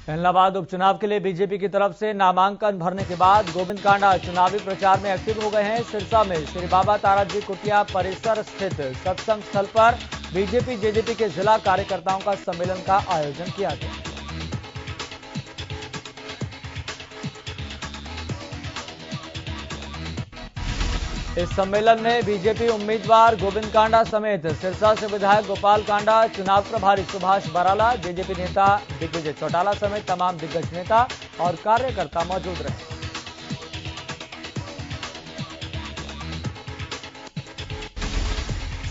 इलाहाबाद उपचुनाव के लिए बीजेपी की तरफ से नामांकन भरने के बाद गोविंद कांडा चुनावी प्रचार में एक्टिव हो गए हैं। सिरसा में श्री बाबा ताराजी कुटिया परिसर स्थित सत्संग स्थल पर बीजेपी जेजेपी के जिला कार्यकर्ताओं का सम्मेलन का आयोजन किया गया। इस सम्मेलन में बीजेपी उम्मीदवार गोविंद कांडा समेत सिरसा से विधायक गोपाल कांडा, चुनाव प्रभारी सुभाष बराला, जेजेपी नेता दिग्विजय चौटाला समेत तमाम दिग्गज नेता और कार्यकर्ता मौजूद रहे।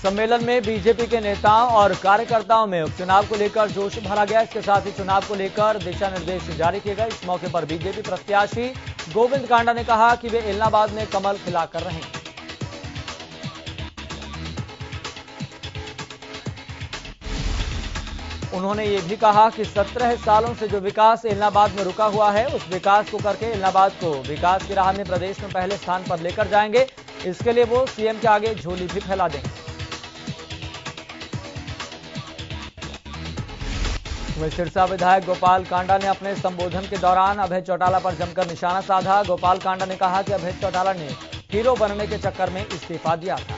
सम्मेलन में बीजेपी के नेताओं और कार्यकर्ताओं में उपचुनाव को लेकर जोश भरा गया। इसके साथ ही चुनाव को लेकर दिशा निर्देश जारी किए गए। इस मौके पर बीजेपी प्रत्याशी गोविंद कांडा ने कहा कि वे इलाहाबाद में कमल खिलाकर रहेंगे। उन्होंने ये भी कहा कि 17 सालों से जो विकास इलाहाबाद में रुका हुआ है, उस विकास को करके इलाहाबाद को विकास की राह में प्रदेश में पहले स्थान पर लेकर जाएंगे। इसके लिए वो सीएम के आगे झोली भी फैला देंगे। वहीं सिरसा विधायक गोपाल कांडा ने अपने संबोधन के दौरान अभय चौटाला पर जमकर निशाना साधा। गोपाल कांडा ने कहा कि अभय चौटाला ने हीरो बनने के चक्कर में इस्तीफा दिया था।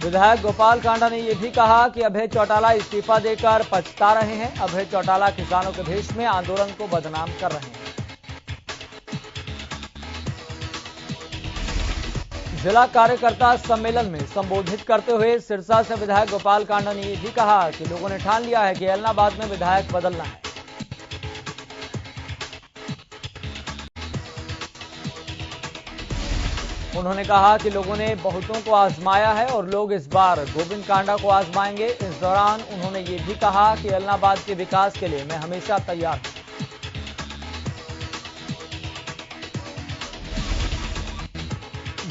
विधायक गोपाल कांडा ने यह भी कहा कि अभय चौटाला इस्तीफा देकर पछता रहे हैं। अभय चौटाला किसानों के भेष में आंदोलन को बदनाम कर रहे हैं। जिला कार्यकर्ता सम्मेलन में संबोधित करते हुए सिरसा से विधायक गोपाल कांडा ने यह भी कहा कि लोगों ने ठान लिया है कि इलाहाबाद में विधायक बदलना है। उन्होंने कहा कि लोगों ने बहुतों को आजमाया है और लोग इस बार गोविंद कांडा को आजमाएंगे। इस दौरान उन्होंने ये भी कहा कि इलाहाबाद के विकास के लिए मैं हमेशा तैयार हूं।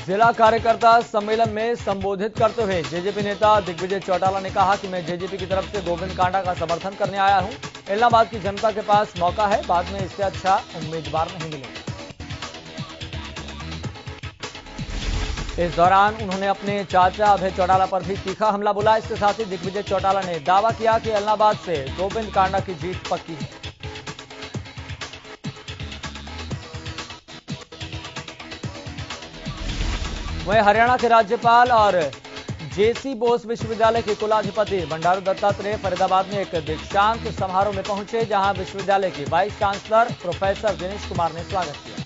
जिला कार्यकर्ता सम्मेलन में संबोधित करते हुए जेजेपी नेता दिग्विजय चौटाला ने कहा कि मैं जेजेपी की तरफ से गोविंद कांडा का समर्थन करने आया हूं। इलाहाबाद की जनता के पास मौका है, बाद में इससे अच्छा उम्मीदवार नहीं मिलेगा। इस दौरान उन्होंने अपने चाचा अभय चौटाला पर भी तीखा हमला बोला। इसके साथ ही दिग्विजय चौटाला ने दावा किया कि इलाहाबाद से गोविंद कांडा की जीत पक्की है। वहीं हरियाणा के राज्यपाल और जेसी बोस विश्वविद्यालय के कुलाधिपति बंडारू दत्तात्रेय फरीदाबाद में एक दीक्षांत समारोह में पहुंचे, जहां विश्वविद्यालय के vice chancellor professor Dinesh Kumar ने स्वागत किया।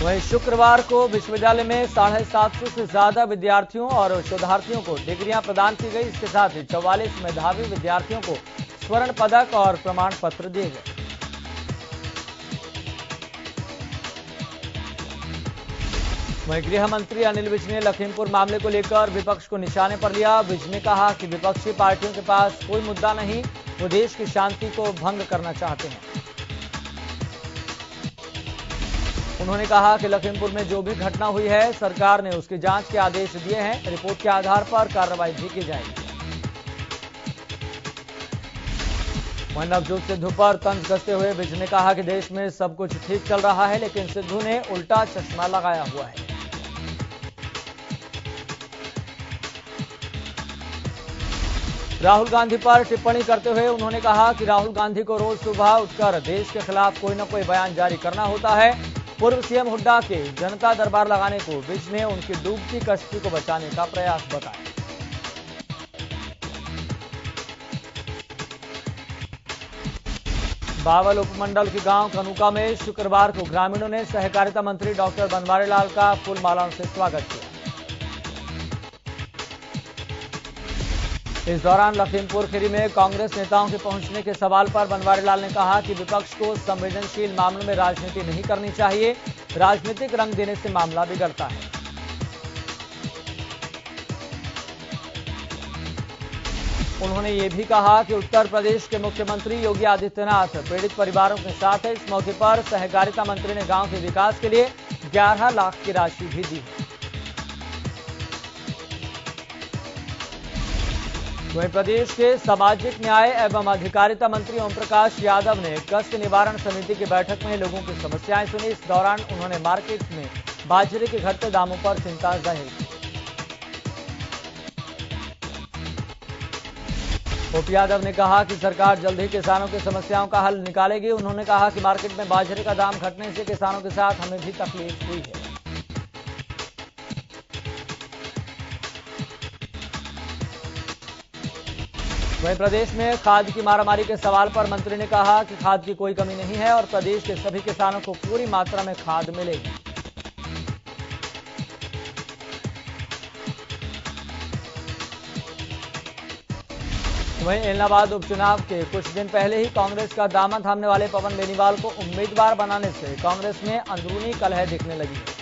वहीं शुक्रवार को विश्वविद्यालय में 750 से ज्यादा विद्यार्थियों और शोधार्थियों को डिग्रियां प्रदान की गई। इसके साथ ही 44 मेधावी विद्यार्थियों को स्वर्ण पदक और प्रमाण पत्र दिए गए। वहीं गृह मंत्री अनिल विज ने लखीमपुर मामले को लेकर विपक्ष को निशाने पर लिया। विज ने कहा कि विपक्षी पार्टियों के पास कोई मुद्दा नहीं, वो देश की शांति को भंग करना चाहते हैं। उन्होंने कहा कि लखीमपुर में जो भी घटना हुई है, सरकार ने उसकी जांच के आदेश दिए हैं। रिपोर्ट के आधार पर कार्रवाई भी की जाएगी। वहीं नवजोत सिद्धू पर तंज कसते हुए विज ने कहा कि देश में सब कुछ ठीक चल रहा है, लेकिन सिद्धू ने उल्टा चश्मा लगाया हुआ है। राहुल गांधी पर टिप्पणी करते हुए उन्होंने कहा कि राहुल गांधी को रोज सुबह उठकर देश के खिलाफ कोई न कोई बयान जारी करना होता है। पूर्व सीएम हुड्डा के जनता दरबार लगाने को विज ने उनकी डूबती कश्ती को बचाने का प्रयास बताया। बावल उपमंडल के गांव कनुका में शुक्रवार को ग्रामीणों ने सहकारिता मंत्री डॉक्टर बनवारी लाल का फूल मालाओं से स्वागत किया। इस दौरान लखीमपुर खीरी में कांग्रेस नेताओं के पहुंचने के सवाल पर बनवारी लाल ने कहा कि विपक्ष को संवेदनशील मामलों में राजनीति नहीं करनी चाहिए, राजनीतिक रंग देने से मामला बिगड़ता है। उन्होंने ये भी कहा कि उत्तर प्रदेश के मुख्यमंत्री योगी आदित्यनाथ पीड़ित परिवारों के साथ है। इस मौके पर सहकारिता मंत्री ने गांव के विकास के लिए 11 लाख की राशि भी दी है। वहीं प्रदेश के सामाजिक न्याय एवं अधिकारिता मंत्री ओम प्रकाश यादव ने कष्ट निवारण समिति की बैठक में लोगों की समस्याएं सुनी। इस दौरान उन्होंने मार्केट में बाजरे के घटते दामों पर चिंता जाहिर की। ओपी यादव ने कहा कि सरकार जल्द ही किसानों की समस्याओं का हल निकालेगी। उन्होंने कहा कि मार्केट में बाजरे का दाम घटने से किसानों के साथ हमें भी तकलीफ हुई है। वहीं प्रदेश में खाद की मारामारी के सवाल पर मंत्री ने कहा कि खाद की कोई कमी नहीं है और प्रदेश के सभी किसानों को पूरी मात्रा में खाद मिलेगी। वहीं इलाहाबाद उपचुनाव के कुछ दिन पहले ही कांग्रेस का दामन थामने वाले पवन बेनीवाल को उम्मीदवार बनाने से कांग्रेस में अंदरूनी कलह दिखने लगी है।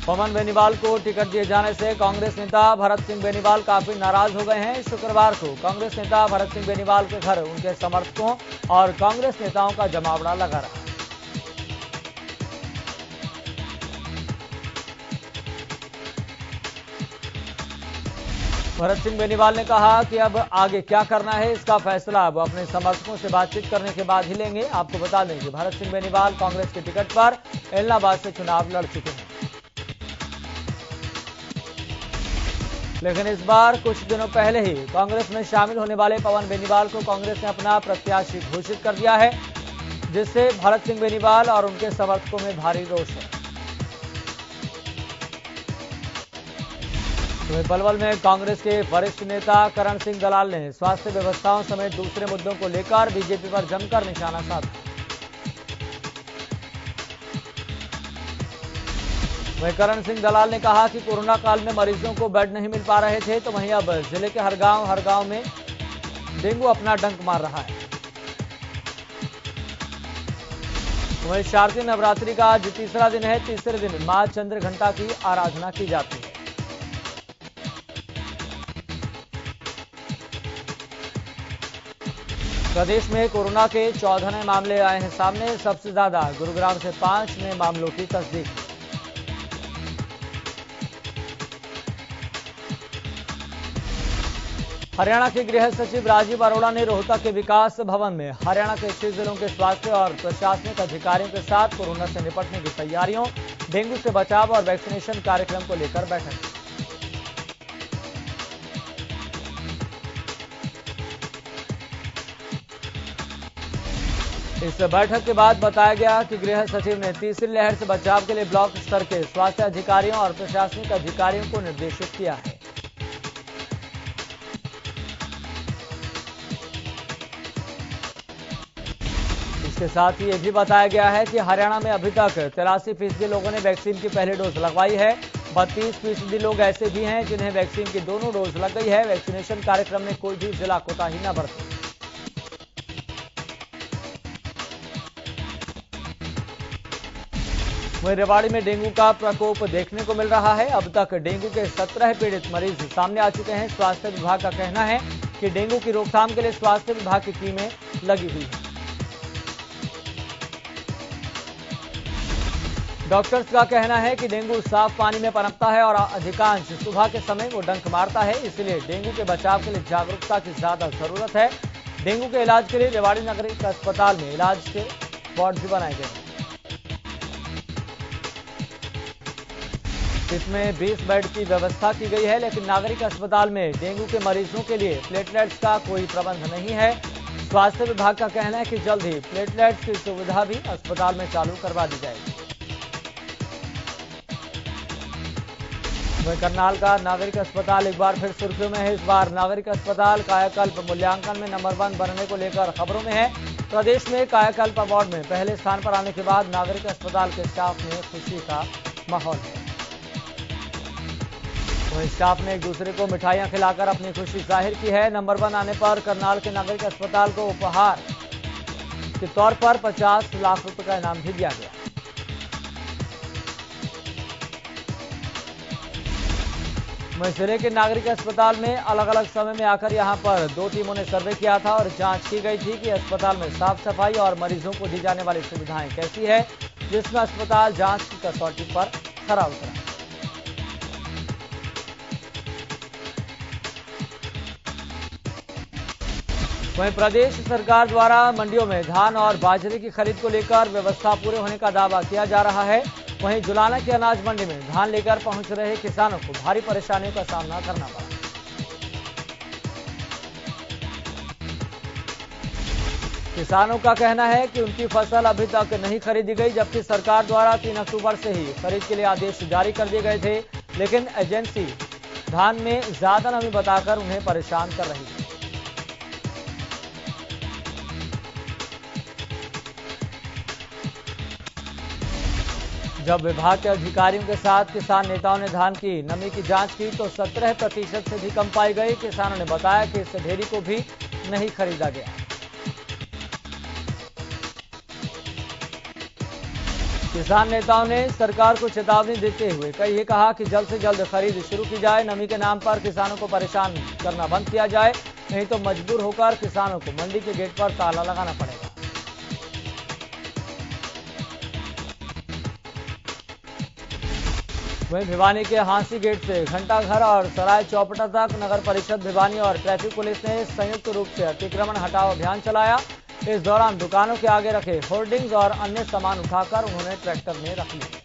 पवन बेनीवाल को टिकट दिए जाने से कांग्रेस नेता भरत सिंह बेनीवाल काफी नाराज हो गए हैं। शुक्रवार को कांग्रेस नेता भरत सिंह बेनीवाल के घर उनके समर्थकों और कांग्रेस नेताओं का जमावड़ा लगा रहा। भरत सिंह बेनीवाल ने कहा कि अब आगे क्या करना है इसका फैसला अब अपने समर्थकों से बातचीत करने के बाद ही लेंगे। आपको बता दें कि भरत सिंह बेनीवाल कांग्रेस के टिकट पर इलाहाबाद से चुनाव लड़ चुके हैं, लेकिन इस बार कुछ दिनों पहले ही कांग्रेस में शामिल होने वाले पवन बेनीवाल को कांग्रेस ने अपना प्रत्याशी घोषित कर दिया है, जिससे भरत सिंह बेनीवाल और उनके समर्थकों में भारी रोष है। वहीं पलवल में कांग्रेस के वरिष्ठ नेता करण सिंह दलाल ने स्वास्थ्य व्यवस्थाओं समेत दूसरे मुद्दों को लेकर बीजेपी पर जमकर निशाना साधा। वहीं करण सिंह दलाल ने कहा कि कोरोना काल में मरीजों को बेड नहीं मिल पा रहे थे, तो वहीं अब जिले के हर गांव में डेंगू अपना डंक मार रहा है। वहीं शारदीय नवरात्रि का आज तीसरा दिन है। तीसरे दिन मां चंद्रघंटा की आराधना की जाती है। प्रदेश में कोरोना के 14 नए मामले आए हैं सामने। सबसे ज्यादा गुरुग्राम से 5 नए मामलों की तस्दीक। हरियाणा के गृह सचिव राजीव अरोड़ा ने रोहतक के विकास भवन में हरियाणा के 6 जिलों के स्वास्थ्य और प्रशासनिक अधिकारियों के साथ कोरोना से निपटने की तैयारियों, डेंगू से बचाव और वैक्सीनेशन कार्यक्रम को लेकर बैठक की। इस बैठक के बाद बताया गया कि गृह सचिव ने तीसरी लहर से बचाव के लिए ब्लॉक स्तर के स्वास्थ्य अधिकारियों और प्रशासनिक अधिकारियों को निर्देशित किया है। इसके साथ ही यह भी बताया गया है कि हरियाणा में अभी तक 83% लोगों ने वैक्सीन की पहली डोज लगवाई है। 32% लोग ऐसे भी हैं जिन्हें वैक्सीन की दोनों डोज लग गई है। वैक्सीनेशन कार्यक्रम में कोई भी जिला कोताही न बरते। वहीं रेवाड़ी में डेंगू का प्रकोप देखने को मिल रहा है। अब तक डेंगू के 17 पीड़ित मरीज सामने आ चुके हैं। स्वास्थ्य विभाग का कहना है कि डेंगू की रोकथाम के लिए स्वास्थ्य विभाग की टीमें लगी हुई हैं। डॉक्टर्स का कहना है कि डेंगू साफ पानी में पनपता है और अधिकांश सुबह के समय वो डंक मारता है, इसलिए डेंगू के बचाव के लिए जागरूकता की ज्यादा जरूरत है। डेंगू के इलाज के लिए रेवाड़ी नागरिक अस्पताल में इलाज के वार्ड भी बनाए गए हैं। इसमें 20 बेड की व्यवस्था की गई है, लेकिन नागरिक अस्पताल में डेंगू के मरीजों के लिए प्लेटलेट्स का कोई प्रबंध नहीं है। स्वास्थ्य विभाग का कहना है कि जल्द ही प्लेटलेट्स की सुविधा भी अस्पताल में चालू करवा दी जाएगी। वहीं करनाल का नागरिक अस्पताल एक बार फिर सुर्खियों में है। इस बार नागरिक अस्पताल कायाकल्प मूल्यांकन में नंबर 1 बनने को लेकर खबरों में है। प्रदेश में कायाकल्प अवार्ड में पहले स्थान पर आने के बाद नागरिक अस्पताल के स्टाफ में खुशी का माहौल है। वहीं स्टाफ ने एक दूसरे को मिठाइयां खिलाकर अपनी खुशी जाहिर की है। नंबर 1 आने पर करनाल के नागरिक अस्पताल को उपहार के तौर पर 50 लाख रुपए का इनाम भी दिया गया। वहीं जिले के नागरिक अस्पताल में अलग अलग समय में आकर यहां पर 2 टीमों ने सर्वे किया था और जांच की गई थी कि अस्पताल में साफ सफाई और मरीजों को दी जाने वाली सुविधाएं कैसी है, जिसमें अस्पताल जांच की कसौटी पर खरा उतरा। वहीं प्रदेश सरकार द्वारा मंडियों में धान और बाजरे की खरीद को लेकर व्यवस्था पूरे होने का दावा किया जा रहा है। वहीं जुलाना की अनाज मंडी में धान लेकर पहुंच रहे किसानों को भारी परेशानियों का सामना करना पड़ा। किसानों का कहना है कि उनकी फसल अभी तक नहीं खरीदी गई, जबकि सरकार द्वारा 3 अक्टूबर से ही खरीद के लिए आदेश जारी कर दिए गए थे, लेकिन एजेंसी धान में ज्यादा नमी बताकर उन्हें परेशान कर रही है। जब विभाग के अधिकारियों के साथ किसान नेताओं ने धान की नमी की जांच की तो 17% से भी कम पाई गई। किसानों ने बताया कि इस ढेरी को भी नहीं खरीदा गया। किसान नेताओं ने सरकार को चेतावनी देते हुए ये कहा कि जल्द से जल्द खरीद शुरू की जाए, नमी के नाम पर किसानों को परेशान करना बंद किया जाए, नहीं तो मजबूर होकर किसानों को मंडी के गेट पर ताला लगाना पड़ेगा। वहीं भिवानी के हांसी गेट से घंटाघर और सराय चौपटा तक नगर परिषद भिवानी और ट्रैफिक पुलिस ने संयुक्त रूप से अतिक्रमण हटाओ अभियान चलाया। इस दौरान दुकानों के आगे रखे होर्डिंग्स और अन्य सामान उठाकर उन्होंने ट्रैक्टर में रख लिए।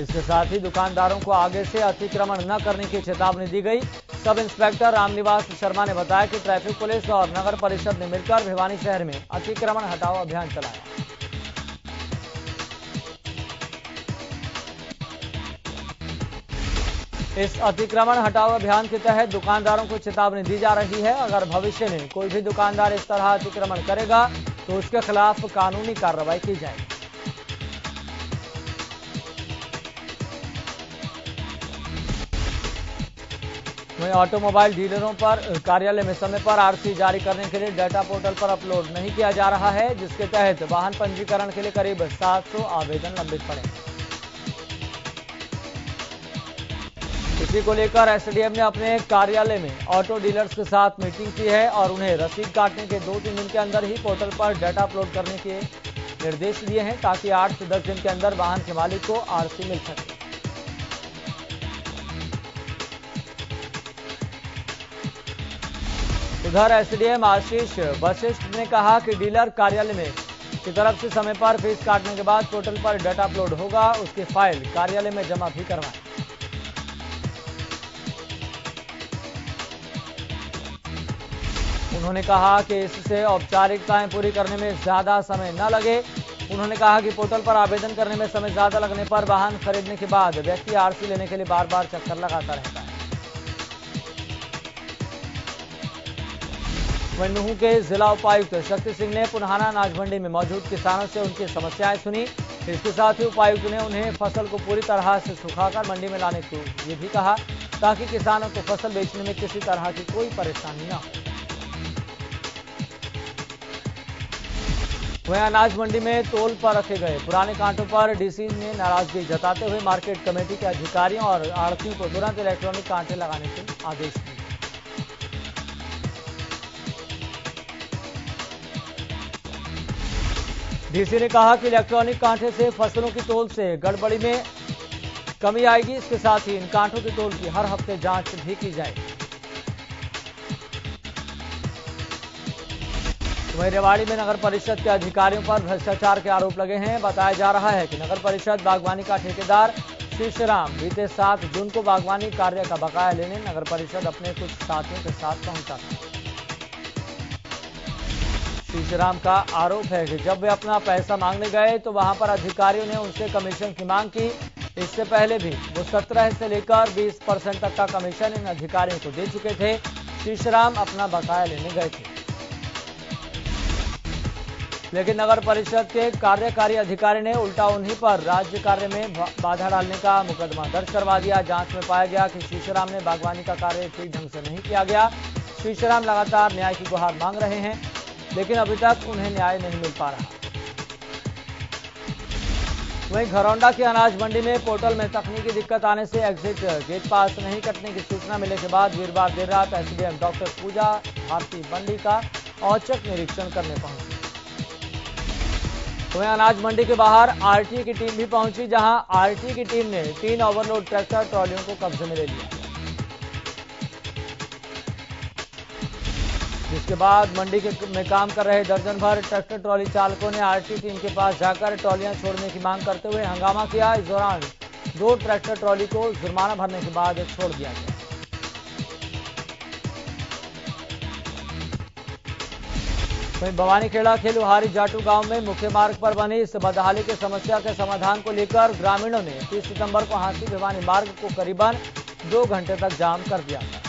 इसके साथ ही दुकानदारों को आगे से अतिक्रमण न करने की चेतावनी दी गई। सब इंस्पेक्टर रामनिवास शर्मा ने बताया कि ट्रैफिक पुलिस और नगर परिषद ने मिलकर भिवानी शहर में अतिक्रमण हटाओ अभियान चलाया। इस अतिक्रमण हटाओ अभियान के तहत दुकानदारों को चेतावनी दी जा रही है, अगर भविष्य में कोई भी दुकानदार इस तरह अतिक्रमण करेगा तो उसके खिलाफ कानूनी कार्रवाई की जाएगी। वहीं ऑटोमोबाइल डीलरों पर कार्यालय में समय पर आरसी जारी करने के लिए डाटा पोर्टल पर अपलोड नहीं किया जा रहा है, जिसके तहत वाहन पंजीकरण के लिए करीब 700 आवेदन लंबित पड़े। इसी को लेकर एसडीएम ने अपने कार्यालय में ऑटो डीलर्स के साथ मीटिंग की है और उन्हें रसीद काटने के 2-3 दिन के अंदर ही पोर्टल पर डाटा अपलोड करने के निर्देश दिए हैं, ताकि 8 से 10 दिन के अंदर वाहन के मालिक को आरसी मिल सके। उधर एसडीएम आशीष वशिष्ठ ने कहा कि डीलर कार्यालय में की तरफ से समय पर फीस काटने के बाद पोर्टल पर डाटा अपलोड होगा, उसकी फाइल कार्यालय में जमा भी करवाएं। उन्होंने कहा कि इससे औपचारिकताएं पूरी करने में ज्यादा समय न लगे। उन्होंने कहा कि पोर्टल पर आवेदन करने में समय ज्यादा लगने पर वाहन खरीदने के बाद व्यक्ति आरसी लेने के लिए बार बार चक्कर लगाता रहता है। वहीं नुहू के जिला उपायुक्त शक्ति सिंह ने पुनहाना अनाज मंडी में मौजूद किसानों से उनकी समस्याएं सुनी। इसके साथ ही उपायुक्त ने उन्हें फसल को पूरी तरह से सुखाकर मंडी में लाने को ये भी कहा, ताकि किसानों को फसल बेचने में किसी तरह की कोई परेशानी न हो। वहीं अनाज मंडी में तोल पर रखे गए पुराने कांटों पर डीसी ने नाराजगी जताते हुए मार्केट कमेटी के अधिकारियों और आढ़तियों को तुरंत इलेक्ट्रॉनिक कांटे लगाने के आदेश दिए। डीसी ने कहा कि इलेक्ट्रॉनिक कांटे से फसलों की तोल से गड़बड़ी में कमी आएगी। इसके साथ ही इन कांटों की तोल की हर हफ्ते जांच भी की जाएगी। वहीं रेवाड़ी में नगर परिषद के अधिकारियों पर भ्रष्टाचार के आरोप लगे हैं। बताया जा रहा है कि नगर परिषद बागवानी का ठेकेदार शीशराम बीते 7 जून को बागवानी कार्य का बकाया लेने नगर परिषद अपने कुछ साथियों के साथ पहुंचा था। शीशराम का आरोप है कि जब वे अपना पैसा मांगने गए तो वहां पर अधिकारियों ने उनसे कमीशन की मांग की। इससे पहले भी वो 17 से लेकर 20% तक का कमीशन इन अधिकारियों को दे चुके थे। शीशराम अपना बकाया लेने गए थे, लेकिन नगर परिषद के कार्यकारी अधिकारी ने उल्टा उन्हीं पर राज्य कार्य में बाधा डालने का मुकदमा दर्ज करवा दिया। जांच में पाया गया कि शीशराम ने बागवानी का कार्य ठीक ढंग से नहीं किया गया। शीशराम लगातार न्याय की गुहार मांग रहे हैं, लेकिन अभी तक उन्हें न्याय नहीं मिल पा रहा। वहीं घरौंडा की अनाज मंडी में पोर्टल में तकनीकी दिक्कत आने से एग्जिट गेट पास नहीं कटने की सूचना मिलने के बाद वीरवार देर रात एसडीएम डॉक्टर पूजा भारती मंडी का औचक निरीक्षण करने पहुंची। वहीं अनाज मंडी के बाहर आरटी की टीम भी पहुंची, जहां आरटी की टीम ने 3 ओवरलोड ट्रैक्टर ट्रॉलियों को कब्जे में ले लिया, जिसके बाद मंडी में काम कर रहे दर्जन भर ट्रैक्टर ट्रॉली चालकों ने आरटी टीम के पास जाकर ट्रॉलियां छोड़ने की मांग करते हुए हंगामा किया। इस दौरान 2 ट्रैक्टर ट्रॉली को जुर्माना भरने के बाद छोड़ दिया गया। वहीं भवानीखेड़ा के लुहारी जाटू गांव में मुख्य मार्ग पर बनी इस बदहाली की समस्या के समाधान को लेकर ग्रामीणों ने 30 सितंबर को हाथी भिवानी मार्ग को करीबन 2 घंटे तक जाम कर दिया था।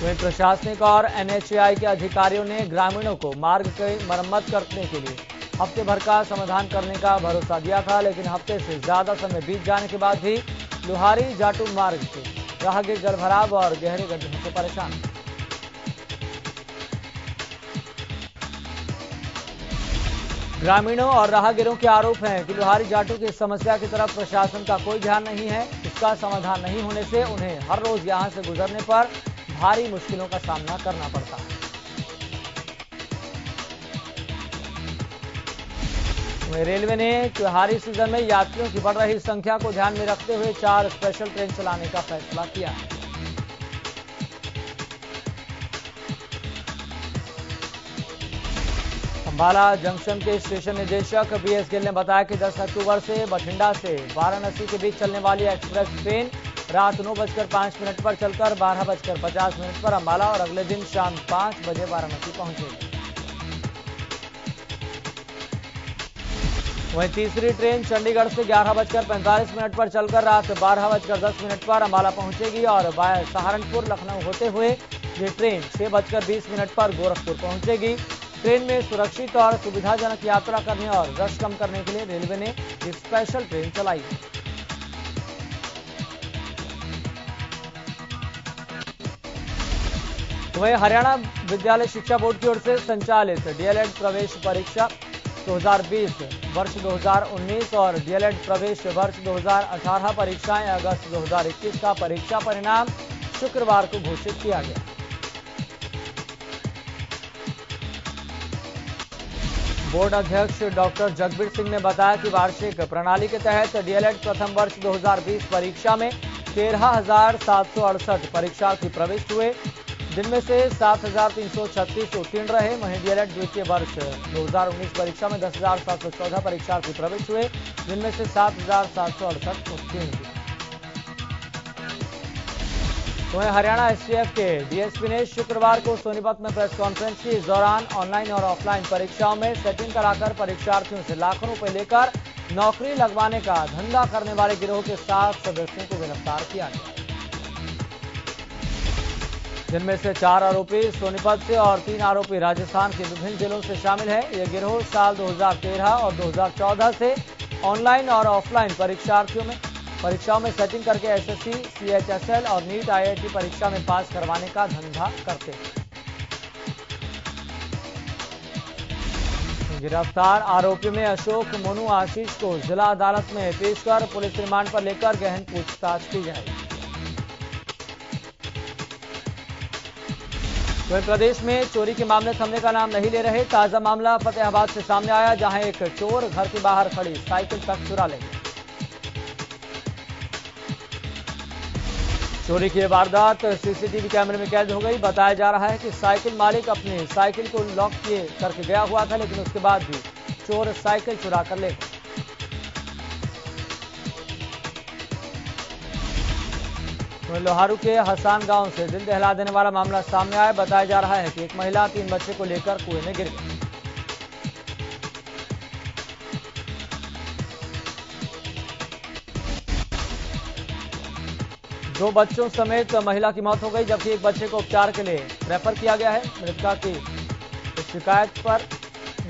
वहीं प्रशासनिक और एनएचएआई के अधिकारियों ने ग्रामीणों को मार्ग की मरम्मत करने के लिए हफ्ते भर का समाधान करने का भरोसा दिया था, लेकिन हफ्ते से ज्यादा समय बीत जाने के बाद भी लुहारी जाटू मार्ग के राहगीर जलभराव और गहरे गड्ढों से परेशान। ग्रामीणों और राहगीरों के आरोप हैं कि लुहारी जाटू की समस्या की तरफ प्रशासन का कोई ध्यान नहीं है। इसका समाधान नहीं होने से उन्हें हर रोज यहां से गुजरने पर भारी मुश्किलों का सामना करना पड़ता है। रेलवे ने त्योहारी सीजन में यात्रियों की बढ़ रही संख्या को ध्यान में रखते हुए 4 स्पेशल ट्रेन चलाने का फैसला किया है। अंबाला जंक्शन के स्टेशन निदेशक बीएस गिल ने बताया कि 10 अक्टूबर से बठिंडा से वाराणसी के बीच चलने वाली एक्सप्रेस ट्रेन रात 9:05 पर चलकर 12:50 पर अंबाला और अगले दिन शाम 5 बजे वाराणसी पहुंचेगी। वहीं तीसरी ट्रेन चंडीगढ़ से 11:45 पर चलकर रात 12:10 पर अंबाला पहुंचेगी और वाया सहारनपुर लखनऊ होते हुए ये ट्रेन 6:20 पर गोरखपुर पहुंचेगी। ट्रेन में सुरक्षित और सुविधाजनक यात्रा करने और रश कम करने के लिए रेलवे ने एक स्पेशल ट्रेन चलाई है। वहीं हरियाणा विद्यालय शिक्षा बोर्ड की ओर से संचालित डीएलएड प्रवेश परीक्षा 2020 वर्ष 2019 और डीएलएड प्रवेश वर्ष 2018 परीक्षाएं अगस्त 2021 का परीक्षा परिणाम शुक्रवार को घोषित किया गया। बोर्ड अध्यक्ष डॉक्टर जगबीर सिंह ने बताया कि वार्षिक प्रणाली के तहत डीएलएड प्रथम वर्ष 2020 परीक्षा में 13,768 परीक्षार्थी प्रविष्ट हुए, जिनमें से 7,336 उत्तीर्ण रहे। वहीं डीएलएड द्वितीय वर्ष 2019 परीक्षा में 10,714 परीक्षार्थी प्रविष्ट हुए, जिनमें से 7,768 उत्तीर्ण हुए। वहीं हरियाणा एसटीएफ के डीएसपी ने शुक्रवार को सोनीपत में प्रेस कॉन्फ्रेंस की। इस दौरान ऑनलाइन और ऑफलाइन परीक्षाओं में सेटिंग कराकर परीक्षार्थियों से लाखों रुपए लेकर नौकरी लगवाने का धंधा करने वाले गिरोह के 7 सदस्यों को गिरफ्तार किया गया, जिनमें से 4 आरोपी सोनीपत से और 3 आरोपी राजस्थान के विभिन्न जिलों से शामिल है। यह गिरोह साल 2013 और 2014 से ऑनलाइन और ऑफलाइन परीक्षाओं में सेटिंग करके एसएससी, सीएचएसएल और नीट आईआईटी परीक्षा में पास करवाने का धंधा करते हैं। गिरफ्तार आरोपियों में अशोक, मोनू, आशीष को जिला अदालत में पेश कर पुलिस रिमांड पर लेकर गहन पूछताछ की जाएगी। वहीं प्रदेश में चोरी के मामले थमने का नाम नहीं ले रहे। ताजा मामला फतेहाबाद से सामने आया, जहां एक चोर घर के बाहर खड़ी साइकिल तक चुरा ले गया। चोरी की वारदात सीसीटीवी कैमरे में कैद हो गई। बताया जा रहा है कि साइकिल मालिक अपनी साइकिल को लॉक किए करके गया हुआ था, लेकिन उसके बाद भी चोर साइकिल चुरा कर ले गए। लोहारू के हसान गांव से दिल दहला देने वाला मामला सामने आया। बताया जा रहा है कि एक महिला 3 बच्चे को लेकर कुएं में गिर गई। दो बच्चों समेत महिला की मौत हो गई, जबकि एक बच्चे को उपचार के लिए रेफर किया गया है। मृतका की शिकायत पर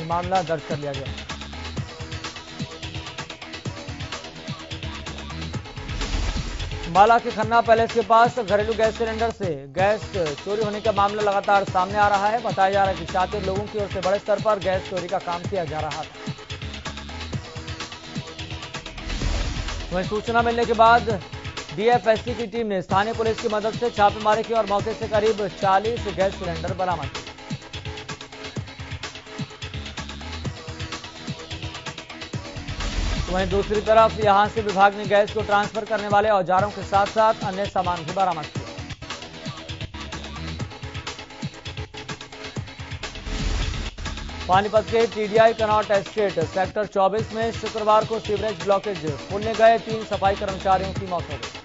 मामला दर्ज कर लिया गया। माला के खन्ना पैलेस के पास घरेलू गैस सिलेंडर से गैस चोरी होने का मामला लगातार सामने आ रहा है। बताया जा रहा है कि शातिर लोगों की ओर से बड़े स्तर पर गैस चोरी का काम किया जा रहा था। वहीं सूचना मिलने के बाद डीएफएससी की टीम ने स्थानीय पुलिस की मदद से छापेमारी की और मौके से करीब 40 गैस सिलेंडर बरामद किए। वहीं दूसरी तरफ यहां से विभाग ने गैस को ट्रांसफर करने वाले औजारों के साथ साथ अन्य सामान भी बरामद किए। पानीपत के टीडीआई कनॉट एस्टेट सेक्टर 24 में शुक्रवार को सीवरेज ब्लॉकेज खोलने गए 3 सफाई कर्मचारियों की मौत हो गई।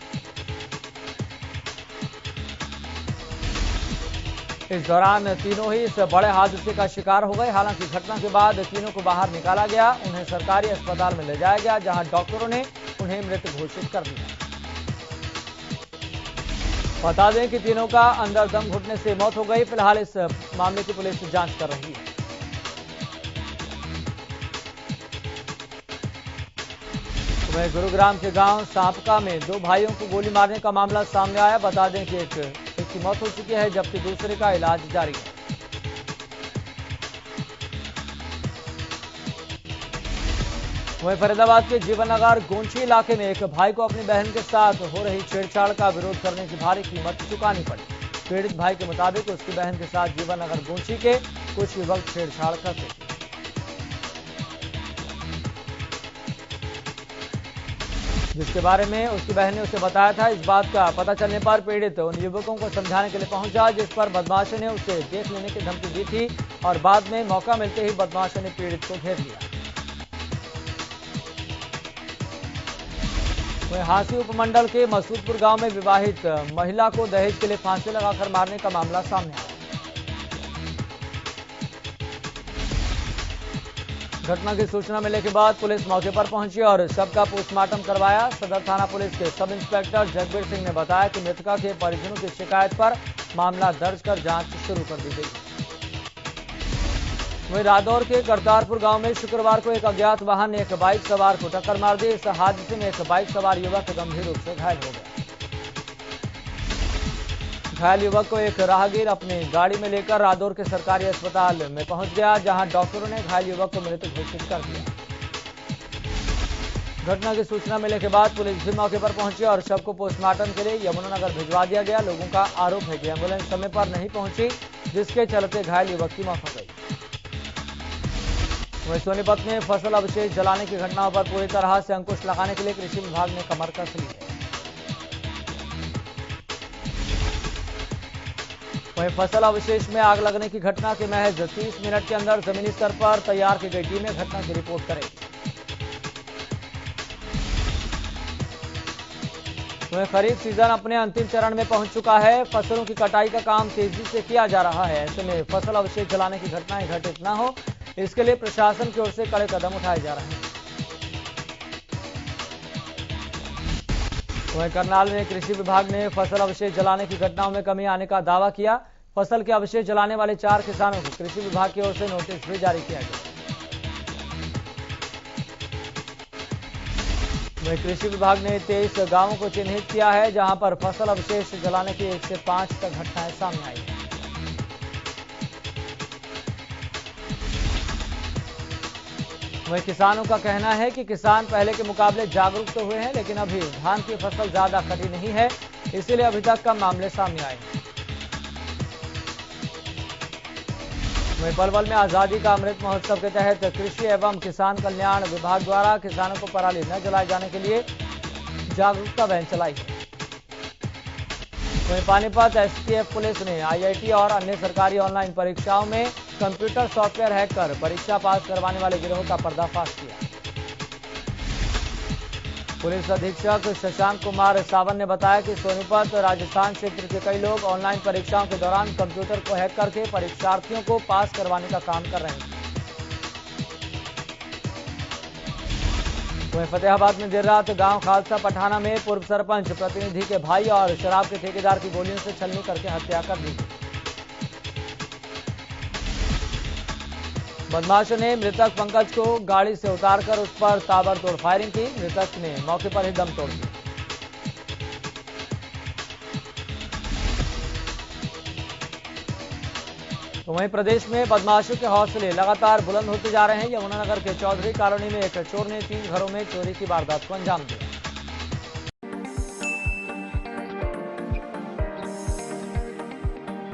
इस दौरान तीनों ही इस बड़े हादसे का शिकार हो गए। हालांकि घटना के बाद तीनों को बाहर निकाला गया, उन्हें सरकारी अस्पताल में ले जाया गया, जहां डॉक्टरों ने उन्हें मृत घोषित कर दिया। बता दें कि तीनों का अंदर दम घुटने से मौत हो गई। फिलहाल इस मामले की पुलिस जांच कर रही है। वहीं गुरुग्राम के गांव सांपका में 2 भाइयों को गोली मारने का मामला सामने आया। बता दें कि एक की मौत हो चुकी है, जबकि दूसरे का इलाज जारी है। वहीं फरीदाबाद के जीवननगर गोंची इलाके में एक भाई को अपनी बहन के साथ हो रही छेड़छाड़ का विरोध करने की भारी कीमत चुकानी पड़ी। पीड़ित भाई के मुताबिक उसकी बहन के साथ जीवननगर गोंची के कुछ युवक छेड़छाड़ करते थे, जिसके बारे में उसकी बहन ने उसे बताया था। इस बात का पता चलने पर पीड़ित उन युवकों को समझाने के लिए पहुंचा, जिस पर बदमाशों ने उसे देख लेने की धमकी दी थी और बाद में मौका मिलते ही बदमाशों ने पीड़ित को घेर लिया। वहीं हांसी उपमंडल के मसूदपुर गांव में विवाहित महिला को दहेज के लिए फांसी लगाकर मारने का मामला सामने आया। घटना की सूचना मिलने के बाद पुलिस मौके पर पहुंची और शव का पोस्टमार्टम करवाया। सदर थाना पुलिस के सब इंस्पेक्टर जगबीर सिंह ने बताया कि मृतका के परिजनों की शिकायत पर मामला दर्ज कर जांच शुरू कर दी गई। वहीं रादौर के करतारपुर गांव में शुक्रवार को एक अज्ञात वाहन ने एक बाइक सवार को टक्कर मार दी। इस हादसे में एक बाइक सवार युवक गंभीर रूप से घायल हो गया। घायल युवक को एक राहगीर अपनी गाड़ी में लेकर रादौर के सरकारी अस्पताल में पहुंच गया, जहां डॉक्टरों ने घायल युवक को मृत घोषित कर दिया। घटना की सूचना मिलने के बाद पुलिस भी मौके पर पहुंची और शव को पोस्टमार्टम के लिए यमुनानगर भिजवा दिया गया। लोगों का आरोप है कि एम्बुलेंस समय पर नहीं पहुंची, जिसके चलते घायल युवक की मौत हो गई। वहीं सोनीपत में फसल अवशेष जलाने की घटनाओं पर पूरी तरह से अंकुश लगाने के लिए कृषि विभाग ने कमर कस ली है। वहीं फसल अवशेष में आग लगने की घटना के महज 30 मिनट के अंदर जमीनी स्तर पर तैयार की गई टीमें घटना की रिपोर्ट करेगी। वहीं खरीफ सीजन अपने अंतिम चरण में पहुंच चुका है। फसलों की कटाई का काम तेजी से किया जा रहा है। ऐसे में फसल अवशेष जलाने की घटनाएं घटित न हो, इसके लिए प्रशासन की ओर से कड़े कदम उठाए जा रहे हैं। वहीं करनाल में कृषि विभाग ने फसल अवशेष जलाने की घटनाओं में कमी आने का दावा किया। फसल के अवशेष जलाने वाले 4 किसानों को कृषि विभाग की ओर से नोटिस भी जारी किया गया। वहीं कृषि विभाग ने 23 गांवों को चिन्हित किया है, जहां पर फसल अवशेष जलाने की 1 से 5 तक घटनाएं सामने आई हैं। वहीं किसानों का कहना है कि किसान पहले के मुकाबले जागरूक तो हुए हैं, लेकिन अभी धान की फसल ज्यादा कटी नहीं है, इसीलिए अभी तक कम मामले सामने आए हैं। वहीं पलवल में आजादी का अमृत महोत्सव के तहत कृषि एवं किसान कल्याण विभाग द्वारा किसानों को पराली न जलाए जाने के लिए जागरूकता वैन चलाई है। वहीं पानीपत एसटीएफ पुलिस ने आईआईटी और अन्य सरकारी ऑनलाइन परीक्षाओं में कंप्यूटर सॉफ्टवेयर हैक कर परीक्षा पास करवाने वाले गिरोह का पर्दाफाश किया। पुलिस अधीक्षक शशांक कुमार सावन ने बताया कि सोनीपत राजस्थान क्षेत्र के कई लोग ऑनलाइन परीक्षाओं के दौरान कंप्यूटर को हैक करके परीक्षार्थियों को पास करवाने का काम कर रहे हैं। वहीं फतेहाबाद में देर रात गांव खालसा पठाना में पूर्व सरपंच प्रतिनिधि के भाई और शराब के ठेकेदार की गोलियों से छलनी करके हत्या कर दी। बदमाशों ने मृतक पंकज को गाड़ी से उतारकर उस पर ताबड़तोड़ फायरिंग की। मृतक ने मौके पर ही दम तोड़ दिया। तो वहीं प्रदेश में बदमाशों के हौसले लगातार बुलंद होते जा रहे हैं। यमुनानगर के चौधरी कॉलोनी में एक चोर ने 3 घरों में चोरी की वारदात को अंजाम दिया।